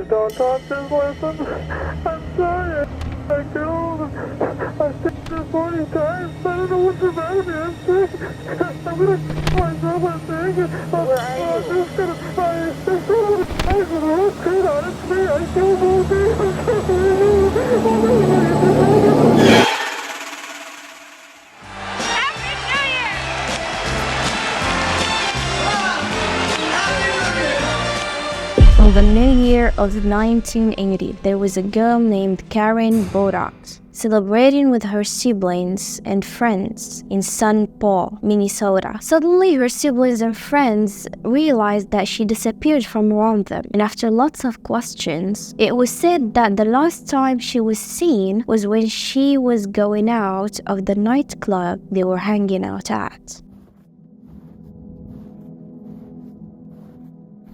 don't talk, just listen. I'm sorry. I killed him. I said this 40 times. I don't know what's the matter with me. I'm sick. I'm gonna kill myself, I think. Where are you? I'm just gonna die. I'm gonna die for the whole kid on it. Me, I killed both of you. On the new year of 1980, there was a girl named Karen Bodox celebrating with her siblings and friends in St. Paul, Minnesota. Suddenly, her siblings and friends realized that she disappeared from around them, and after lots of questions, it was said that the last time she was seen was when she was going out of the nightclub they were hanging out at.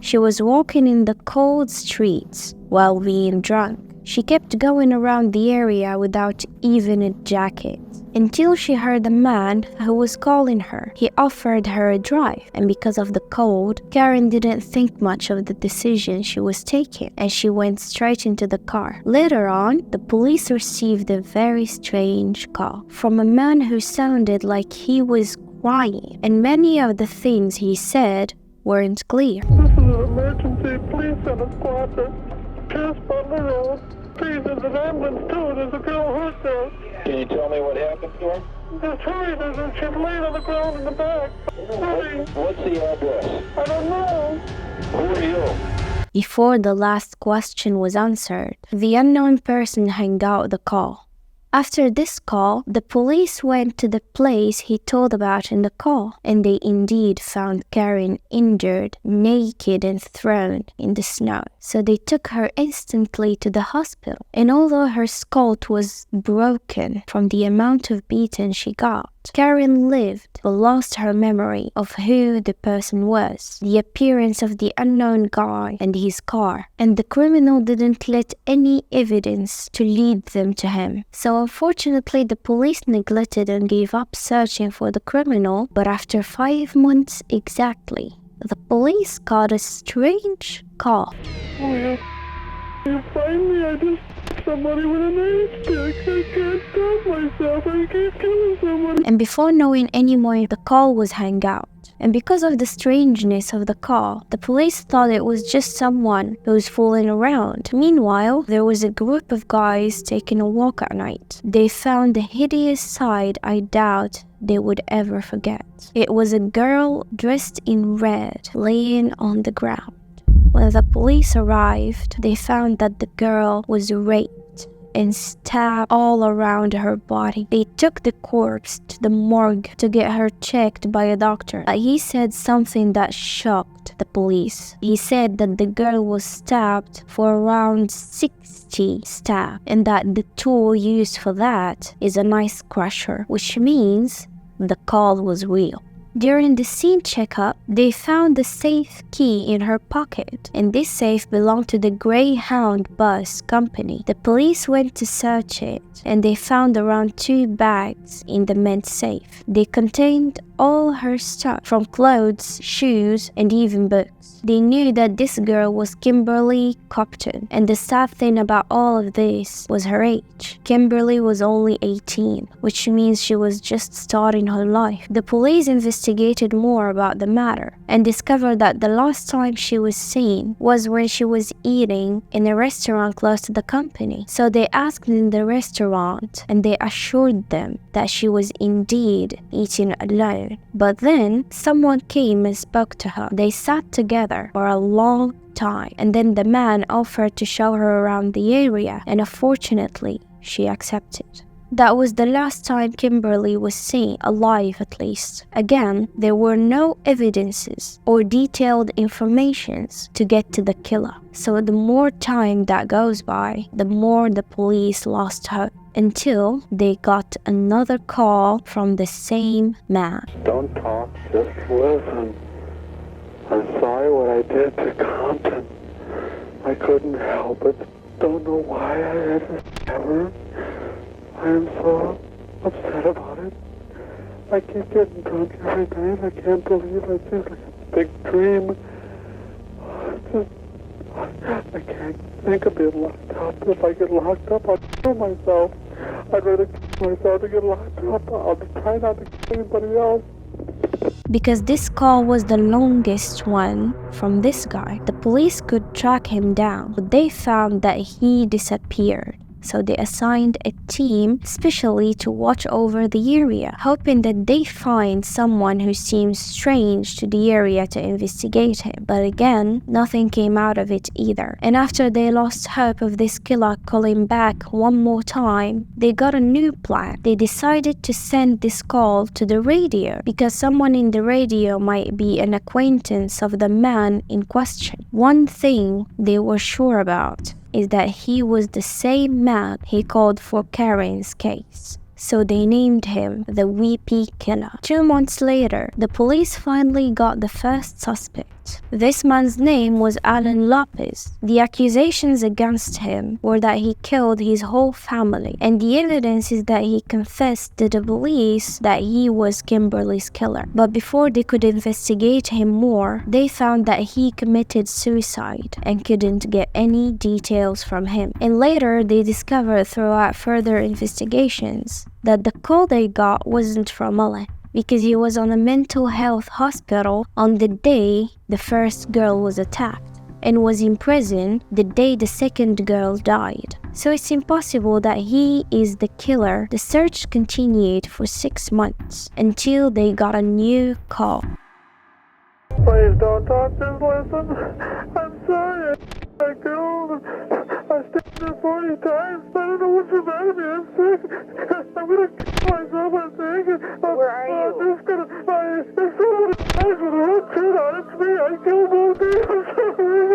She was walking in the cold streets while being drunk. She kept going around the area without even a jacket until she heard a man who was calling her. He offered her a drive, and because of the cold, Karen didn't think much of the decision she was taking, and she went straight into the car. Later on, the police received a very strange call from a man who sounded like he was crying, and many of the things he said weren't clear. This is an emergency. Please send a squadron. Just on the road. Please, there's an ambulance too. There's a girl hurt there. Can you tell me what happened to her? Just hurry. She's laying on the ground in the back. Hurry. What's the address? I don't know. Who are you? Before the last question was answered, the unknown person hung out the call. After this call, the police went to the place he told about in the call, and they indeed found Karen injured, naked and thrown in the snow. So they took her instantly to the hospital, and although her skull was broken from the amount of beating she got, Karen lived but lost her memory of who the person was, the appearance of the unknown guy and his car, and the criminal didn't let any evidence to lead them to him. So unfortunately, the police neglected and gave up searching for the criminal, but after 5 months exactly, the police got a strange call. Oh, yeah. You find me? I just somebody with a nightstick. I can't stop myself. I keep killing someone. And before knowing any more, the call was hung out. And because of the strangeness of the call, the police thought it was just someone who was fooling around. Meanwhile, there was a group of guys taking a walk at night. They found a hideous sight I doubt they would ever forget. It was a girl dressed in red laying on the ground. When the police arrived, they found that the girl was raped and stabbed all around her body. They took the corpse to the morgue to get her checked by a doctor. He said something that shocked the police. He said that the girl was stabbed for around 60 stabs, and that the tool used for that is a knife crusher, which means the call was real. During the scene checkup, they found the safe key in her pocket, and this safe belonged to the Greyhound bus company. The police went to search it, and they found around 2 bags in the men's safe. They contained all her stuff, from clothes, shoes, and even books. They knew that this girl was Kimberly Copton, and the sad thing about all of this was her age. Kimberly was only 18, which means she was just starting her life. The police investigated more about the matter and discovered that the last time she was seen was when she was eating in a restaurant close to the company. So they asked in the restaurant, and they assured them that she was indeed eating alone. But then someone came and spoke to her. They sat together for a long time, and then the man offered to show her around the area, and unfortunately, she accepted. That was the last time Kimberly was seen, alive at least. Again, there were no evidences or detailed informations to get to the killer. So the more time that goes by, the more the police lost hope, until they got another call from the same man. Don't talk, just listen. I'm sorry what I did to Compton. I couldn't help it. Don't know why I ever ever. I am so upset about it. I keep getting drunk every night. I can't believe it. It's like a big dream. I can't think of being locked up. If I get locked up, I'll kill myself. I'd rather kill myself to get locked up. I'll try not to kill anybody else. Because this call was the longest one from this guy, the police could track him down, but they found that he disappeared. So they assigned a team specially to watch over the area, hoping that they find someone who seems strange to the area to investigate him. But again, nothing came out of it either. And after they lost hope of this killer calling back one more time, they got a new plan. They decided to send this call to the radio because someone in the radio might be an acquaintance of the man in question. One thing they were sure about is that he was the same man he called for Karen's case. So they named him the Weepy Killer. 2 months later, the police finally got the first suspect. This man's name was Alan Lopez. The accusations against him were that he killed his whole family, and the evidence is that he confessed to the police that he was Kimberly's killer. But before they could investigate him more, they found that he committed suicide and couldn't get any details from him. And later, they discovered throughout further investigations that the call they got wasn't from Alan, because he was on a mental health hospital on the day the first girl was attacked and was in prison the day the second girl died. So it's impossible that he is the killer. The search continued for 6 months until they got a new call. Please don't talk, just listen. I'm sorry. I killed. I stabbed her 40 times. I don't know what's the matter with me. I'm sick. I'm gonna kill myself, I think. Where are you? I'm just gonna. If someone dies with a hook turned on, it's me. I killed both of you. I'm sorry.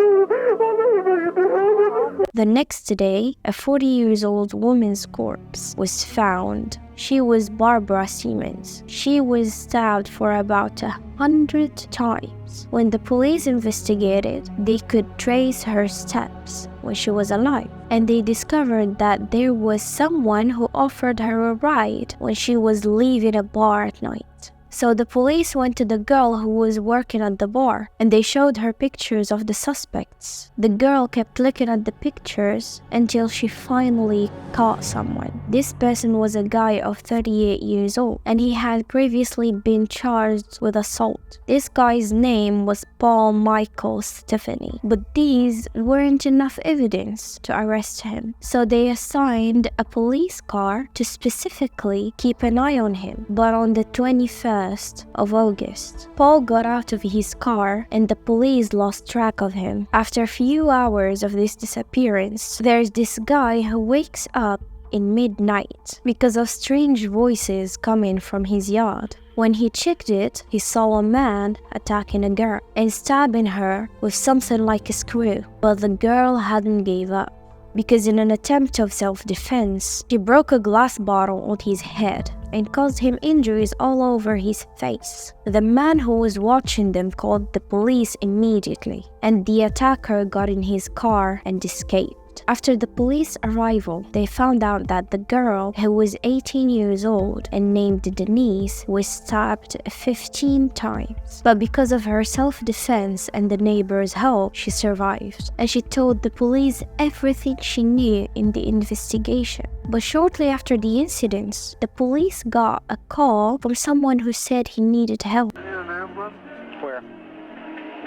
I'll never make it to heaven. The next day, a 40-year-old woman's corpse was found. She was Barbara Siemens. She was stabbed for about 100 times. When the police investigated, they could trace her steps when she was alive, and they discovered that there was someone who offered her a ride when she was leaving a bar at night. So the police went to the girl who was working at the bar, and they showed her pictures of the suspects. The girl kept looking at the pictures until she finally caught someone. This person was a guy of 38 years old, and he had previously been charged with assault. This guy's name was Paul Michael Stephani, but these weren't enough evidence to arrest him. So they assigned a police car to specifically keep an eye on him. But on the 21st of August, Paul got out of his car and the police lost track of him. After a few hours of this disappearance, there's this guy who wakes up in midnight because of strange voices coming from his yard. When he checked it, he saw a man attacking a girl and stabbing her with something like a screw, but the girl hadn't gave up, because in an attempt of self-defense, she broke a glass bottle on his head and caused him injuries all over his face. The man who was watching them called the police immediately, and the attacker got in his car and escaped. After the police arrival, they found out that the girl, who was 18 years old and named Denise, was stabbed 15 times. But because of her self-defense and the neighbor's help, she survived, and she told the police everything she knew in the investigation. But shortly after the incidents, the police got a call from someone who said he needed help. Need an ambulance? Where?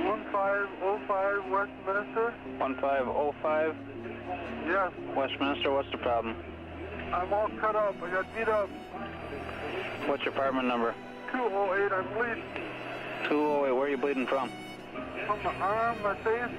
1505 Westminster? 1505 Yes. Westminster, what's the problem? I'm all cut up. I got beat up. What's your apartment number? 208. I'm bleeding 208, where are you bleeding from? from my arm, my face.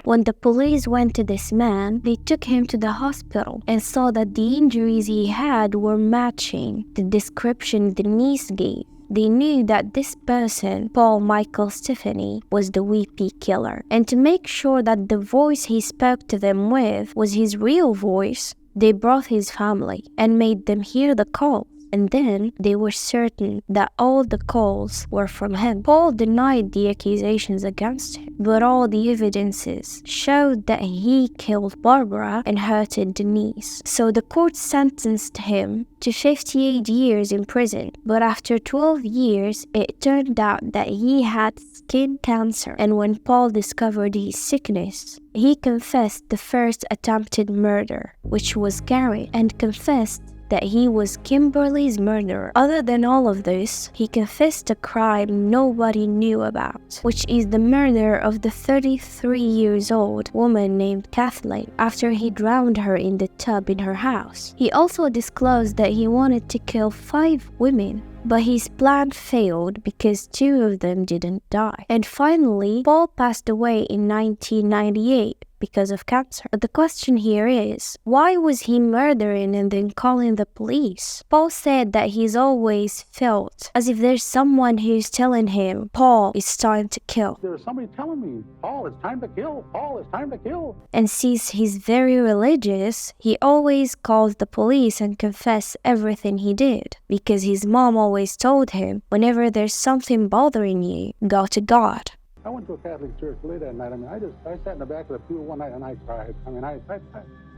When the police went to this man, they took him to the hospital and saw that the injuries he had were matching the description Denise gave. They knew that this person, Paul Michael Stephani, was the Weepy Killer. And to make sure that the voice he spoke to them with was his real voice, they brought his family and made them hear the call. and then they were certain that all the calls were from him. Paul denied the accusations against him, but all the evidences showed that he killed Barbara and hurted Denise. So the court sentenced him to 58 years in prison, but after 12 years, it turned out that he had skin cancer, and when Paul discovered his sickness, he confessed the first attempted murder, which was Gary, and confessed that he was Kimberly's murderer. Other than all of this, he confessed a crime nobody knew about, which is the murder of the 33-year-old woman named Kathleen after he drowned her in the tub in her house. He also disclosed that he wanted to kill 5 women, but his plan failed because 2 of them didn't die. And finally, Paul passed away in 1998 because of cancer. But the question here is, why was he murdering and then calling the police? Paul said that he's always felt as if there's someone who's telling him, Paul, it's time to kill. There's somebody telling me, Paul, it's time to kill. Paul, it's time to kill. And since he's very religious, he always calls the police and confesses everything he did, because his mom always told him, whenever there's something bothering you, go to God. I went to a Catholic church late at night. I sat in the back of the pew one night and I cried.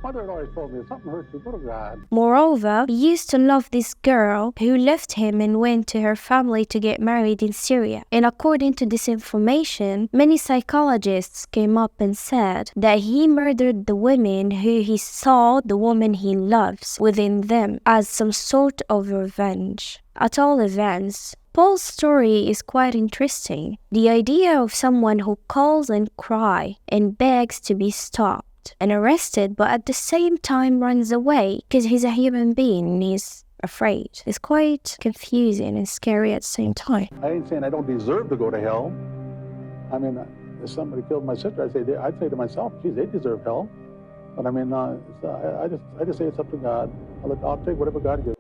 Mother had always told me, if something hurts you, go to God. Moreover, he used to love this girl who left him and went to her family to get married in Syria. And according to this information, many psychologists came up and said that he murdered the women who he saw the woman he loves within them as some sort of revenge. At all events, Paul's story is quite interesting. The idea of someone who calls and cries and begs to be stopped and arrested, but at the same time runs away because he's a human being and he's afraid. It's quite confusing and scary at the same time. I ain't saying I don't deserve to go to hell. I mean, if somebody killed my sister, I'd say to myself, geez, they deserve hell. But I mean, I just say it's up to God. I'll take whatever God gives.